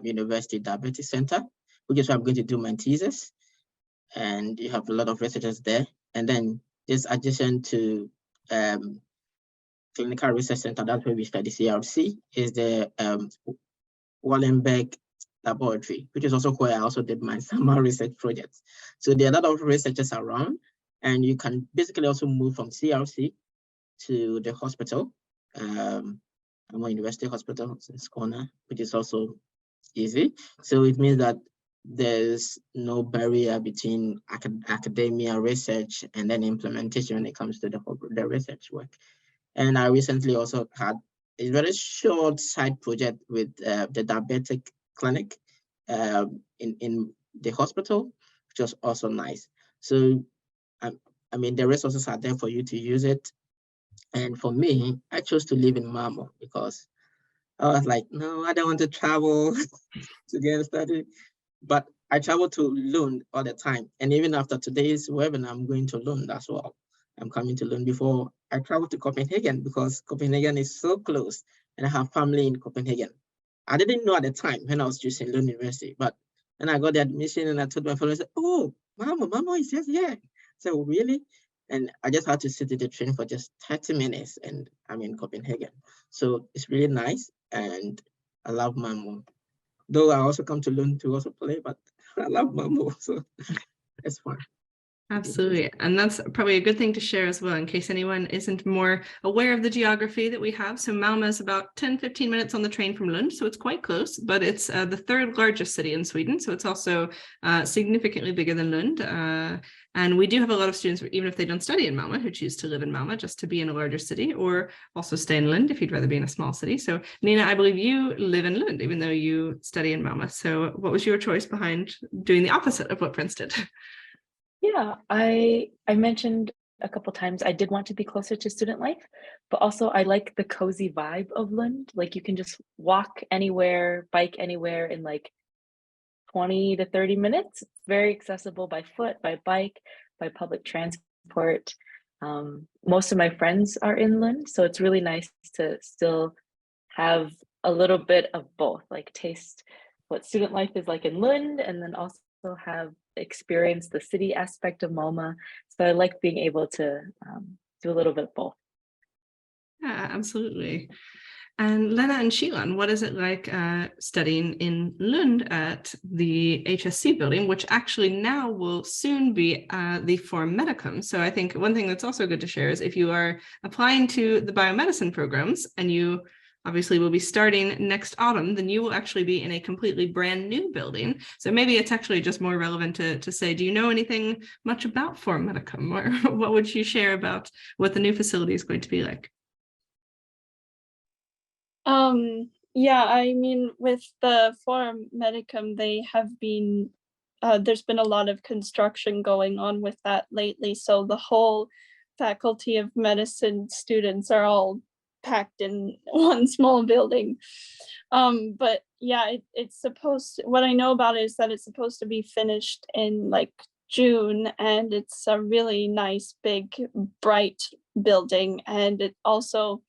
University Diabetes Center, which is where I'm going to do my thesis. And you have a lot of researchers there. And then this adjacent to Clinical Research Center, that's where we study CRC, is the Wallenberg Laboratory, which is also where I also did my summer research projects. So there are a lot of researchers around, and you can basically also move from CRC to the hospital, Malmö University Hospital in Skåne, which is also easy. So it means that there's no barrier between academia, research, and then implementation when it comes to the research work. And I recently also had a very short side project with the diabetic clinic in the hospital, which was also nice. So, I mean, the resources are there for you to use it. And for me, I chose to live in Malmo because I was like, no, I don't want to travel to get study. But I travel to Lund all the time. And even after today's webinar, I'm going to Lund as well. I'm coming to Lund before I travel to Copenhagen because Copenhagen is so close and I have family in Copenhagen. I didn't know at the time when I was choosing Lund University, but when I got the admission and I told my father, oh, Mama is just here. So really? And I just had to sit in the train for just 30 minutes and I'm in Copenhagen. So it's really nice and I love Malmo. Though I also come to Lund to also play, but I love Malmo, so it's fun. Absolutely. And that's probably a good thing to share as well, in case anyone isn't more aware of the geography that we have. So Malmo is about 10-15 minutes on the train from Lund, so it's quite close, but it's the third largest city in Sweden. So it's also significantly bigger than Lund. And we do have a lot of students, even if they don't study in Malmo, who choose to live in Malmo just to be in a larger city, or also stay in Lund if you'd rather be in a small city. So Nina, I believe you live in Lund, even though you study in Malmo. So what was your choice behind doing the opposite of what Prince did? Yeah, I mentioned a couple times I did want to be closer to student life, but also I like the cozy vibe of Lund. Like you can just walk anywhere, bike anywhere in like 20 to 30 minutes. It's very accessible by foot, by bike, by public transport. Most of my friends are in Lund, so it's really nice to still have a little bit of both, like taste what student life is like in Lund, and then also have experienced the city aspect of Malmo. So I like being able to do a little bit of both. Yeah, absolutely. And Lena and Sheilan, what is it like studying in Lund at the HSC building, which actually now will soon be the Form Medicum? So I think one thing that's also good to share is if you are applying to the biomedicine programs and you obviously will be starting next autumn, then you will actually be in a completely brand new building. So maybe it's actually just more relevant to say, do you know anything much about Form Medicum, or what would you share about what the new facility is going to be like? Yeah, I mean, with the Forum Medicum, they have been, there's been a lot of construction going on with that lately. So the whole Faculty of Medicine students are all packed in one small building. But yeah, it's supposed, what I know about it is that it's supposed to be finished in like June, and it's a really nice, big, bright building. And it also,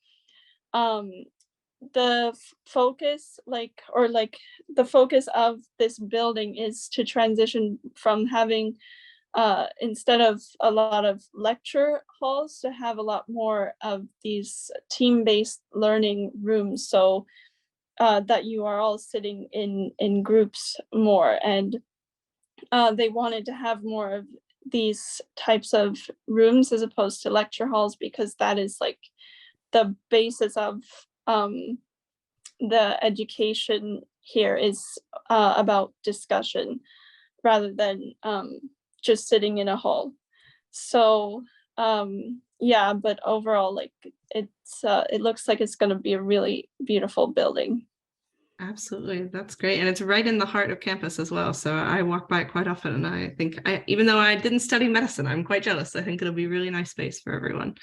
the focus the focus of this building is to transition from having instead of a lot of lecture halls to have a lot more of these team-based learning rooms, so that you are all sitting in groups more. And they wanted to have more of these types of rooms as opposed to lecture halls, because that is like the basis of the education here is about discussion rather than just sitting in a hall. So yeah, but overall, like it looks like it's going to be a really beautiful building. Absolutely. That's great. And it's right in the heart of campus as well. So I walk by it quite often. And I think, even though I didn't study medicine, I'm quite jealous. I think it'll be a really nice space for everyone.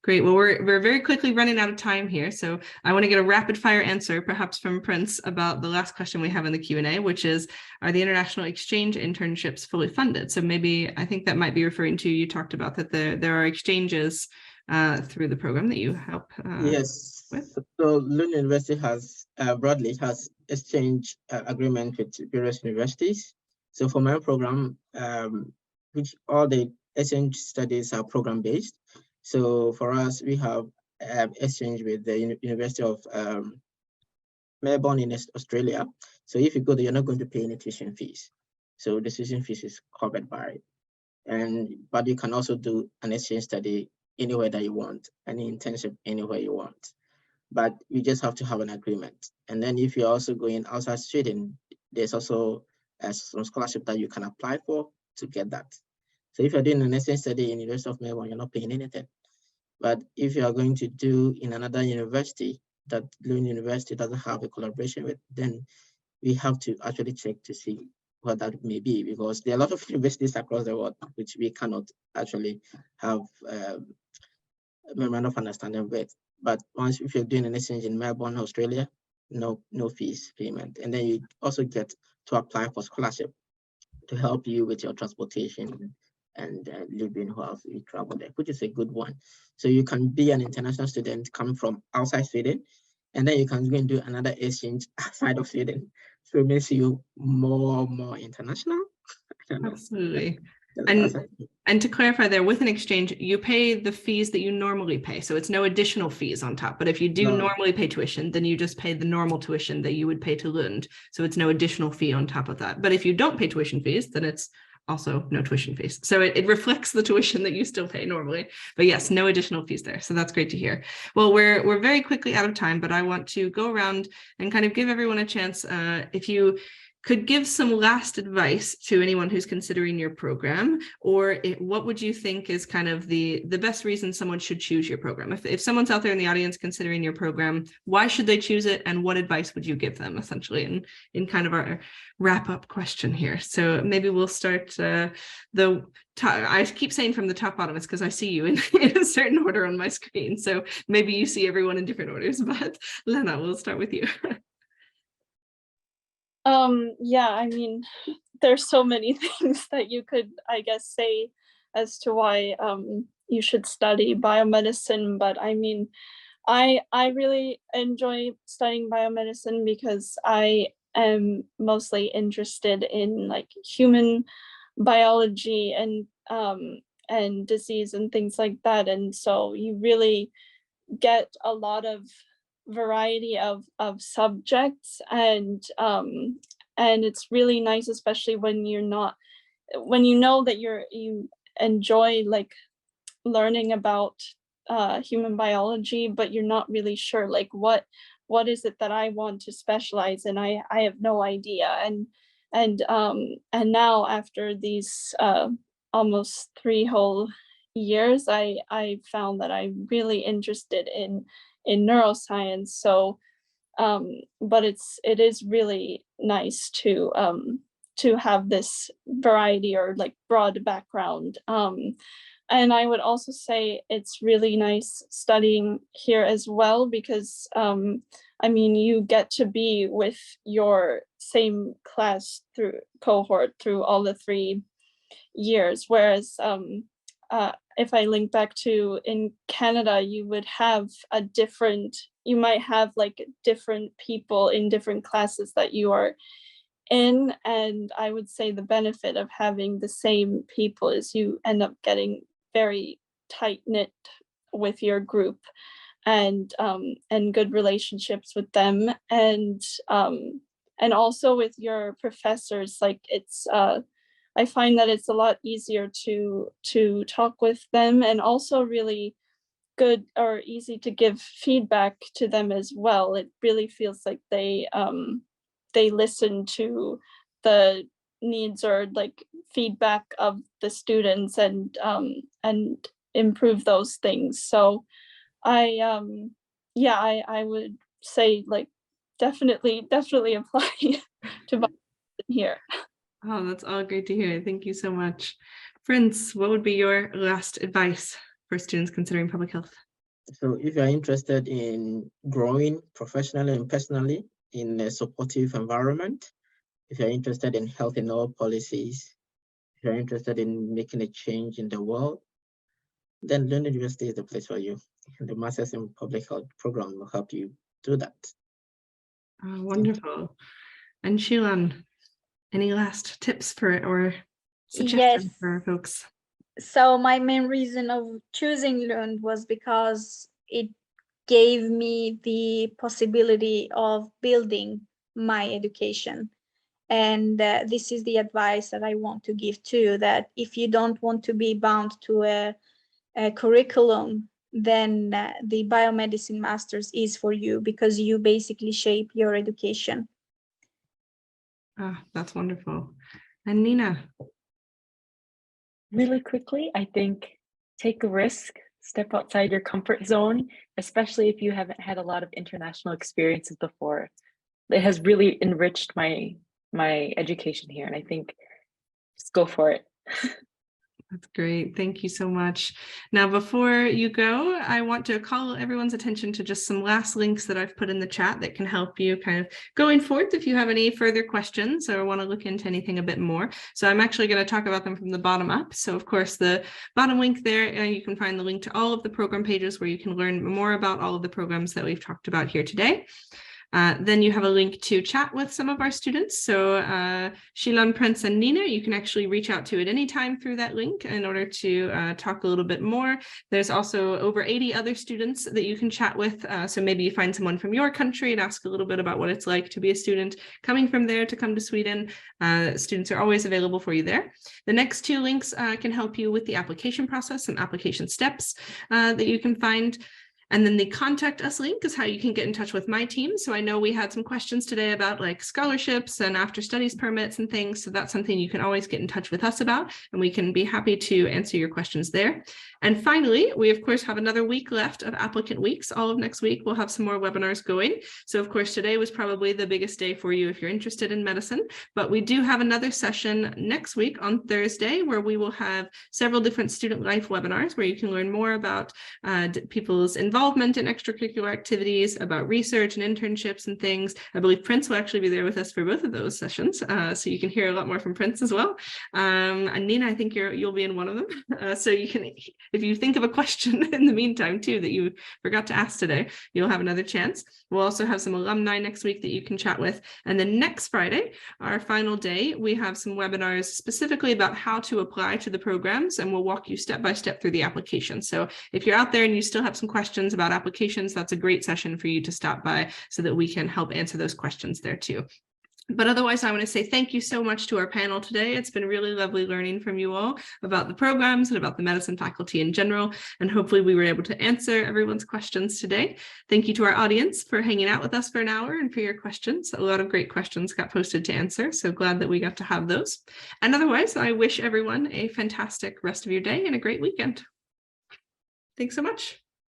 Great. Well, we're very quickly running out of time here. So I want to get a rapid fire answer, perhaps from Prince, about the last question we have in the Q&A, which is, are the international exchange internships fully funded? So maybe I think that might be referring to, you talked about that there are exchanges through the program that you help yes with. So Lund University has broadly has exchange agreement with various universities. So for my program, which all the exchange studies are program based. So for us, we have exchange with the University of Melbourne in Australia. So if you go there, you're not going to pay any tuition fees. So the tuition fees is covered by it. But you can also do an exchange study anywhere that you want, any internship anywhere you want. But you just have to have an agreement. And then if you're also going outside Sweden, there's also some scholarship that you can apply for to get that. So if you're doing an exchange study in University of Melbourne, you're not paying anything. But if you are going to do in another university, that Lund University doesn't have a collaboration with, then we have to actually check to see what that may be, because there are a lot of universities across the world which we cannot actually have a memorandum of understanding with. But once, if you're doing an exchange in Melbourne, Australia, no fees payment. And then you also get to apply for scholarship to help you with your transportation and living while you travel there, which is a good one. So you can be an international student coming from outside Sweden, and then you can go and do another exchange outside of Sweden. So it makes you more international. I don't know. Absolutely. That's And to clarify there, with an exchange, you pay the fees that you normally pay. So it's no additional fees on top. But if you do normally pay tuition, then you just pay the normal tuition that you would pay to Lund. So it's no additional fee on top of that. But if you don't pay tuition fees, then it's also no tuition fees. So it reflects the tuition that you still pay normally. But yes, no additional fees there. So that's great to hear. Well, we're very quickly out of time, but I want to go around and kind of give everyone a chance. If you could give some last advice to anyone who's considering your program, or what would you think is kind of the best reason someone should choose your program? If someone's out there in the audience considering your program, why should they choose it, and what advice would you give them, essentially, in kind of our wrap-up question here? So maybe we'll start I keep saying from the top bottom, it's because I see you in a certain order on my screen. So maybe you see everyone in different orders, but Lena, we'll start with you. Yeah, I mean, there's so many things that you could, I guess, say as to why you should study biomedicine. But I mean, I really enjoy studying biomedicine because I am mostly interested in like human biology and disease and things like that. And so you really get a lot of variety of subjects, and it's really nice, especially when you know that you enjoy like learning about human biology, but you're not really sure like what is it that I want to specialize in. I have no idea. And now after these almost 3 whole years, I found that I'm really interested in neuroscience. So but it is really nice to have this variety or like broad background. And I would also say it's really nice studying here as well, because I mean, you get to be with your same class cohort through all the 3 years, whereas if I link back to in Canada, you might have like different people in different classes that you are in. And I would say the benefit of having the same people is you end up getting very tight knit with your group, and good relationships with them, and also with your professors. Like it's I find that it's a lot easier to talk with them, and also really good or easy to give feedback to them as well. It really feels like they listen to the needs or like feedback of the students, and improve those things. So I would say like definitely apply to biomedicine here. Oh, that's all great to hear. Thank you so much. Friends, what would be your last advice for students considering public health? So if you're interested in growing professionally and personally in a supportive environment, if you're interested in health and all policies, if you're interested in making a change in the world, then Lund University is the place for you. The Masters in Public Health program will help you do that. Oh, wonderful. And Sheilan, any last tips or suggestions for our folks? So my main reason of choosing Lund was because it gave me the possibility of building my education. And this is the advice that I want to give too, that if you don't want to be bound to a curriculum, then the biomedicine masters is for you, because you basically shape your education. Ah, that's wonderful. And Nina? Really quickly, I think take a risk, step outside your comfort zone, especially if you haven't had a lot of international experiences before. It has really enriched my education here, and I think just go for it. That's great. Thank you so much. Now, before you go, I want to call everyone's attention to just some last links that I've put in the chat that can help you kind of going forth if you have any further questions or want to look into anything a bit more. So I'm actually going to talk about them from the bottom up. So of course, the bottom link there, you can find the link to all of the program pages where you can learn more about all of the programs that we've talked about here today. Then you have a link to chat with some of our students. So Sheilan, Prince, and Nina, you can actually reach out to at any time through that link in order to talk a little bit more. There's also over 80 other students that you can chat with. So maybe you find someone from your country and ask a little bit about what it's like to be a student coming from there to come to Sweden. Students are always available for you there. The next two links can help you with the application process and application steps that you can find. And then the contact us link is how you can get in touch with my team. So I know we had some questions today about like scholarships and after studies permits and things. So that's something you can always get in touch with us about, and we can be happy to answer your questions there. And finally, we of course have another week left of applicant weeks. All of next week, we'll have some more webinars going. So of course, today was probably the biggest day for you if you're interested in medicine, but we do have another session next week on Thursday where we will have several different student life webinars where you can learn more about people's involvement in extracurricular activities, about research and internships and things. I believe Prince will actually be there with us for both of those sessions, so you can hear a lot more from Prince as well. And Nina, I think you'll be in one of them, so you can, if you think of a question in the meantime too that you forgot to ask today, you'll have another chance. We'll also have some alumni next week that you can chat with. And then next Friday, our final day, we have some webinars specifically about how to apply to the programs, and we'll walk you step by step through the application. So if you're out there and you still have some questions about applications, that's a great session for you to stop by so that we can help answer those questions there too. But otherwise, I want to say thank you so much to our panel today. It's been really lovely learning from you all about the programs and about the medicine faculty in general. And hopefully we were able to answer everyone's questions today. Thank you to our audience for hanging out with us for an hour and for your questions. A lot of great questions got posted to answer. So glad that we got to have those. And otherwise, I wish everyone a fantastic rest of your day and a great weekend. Thanks so much.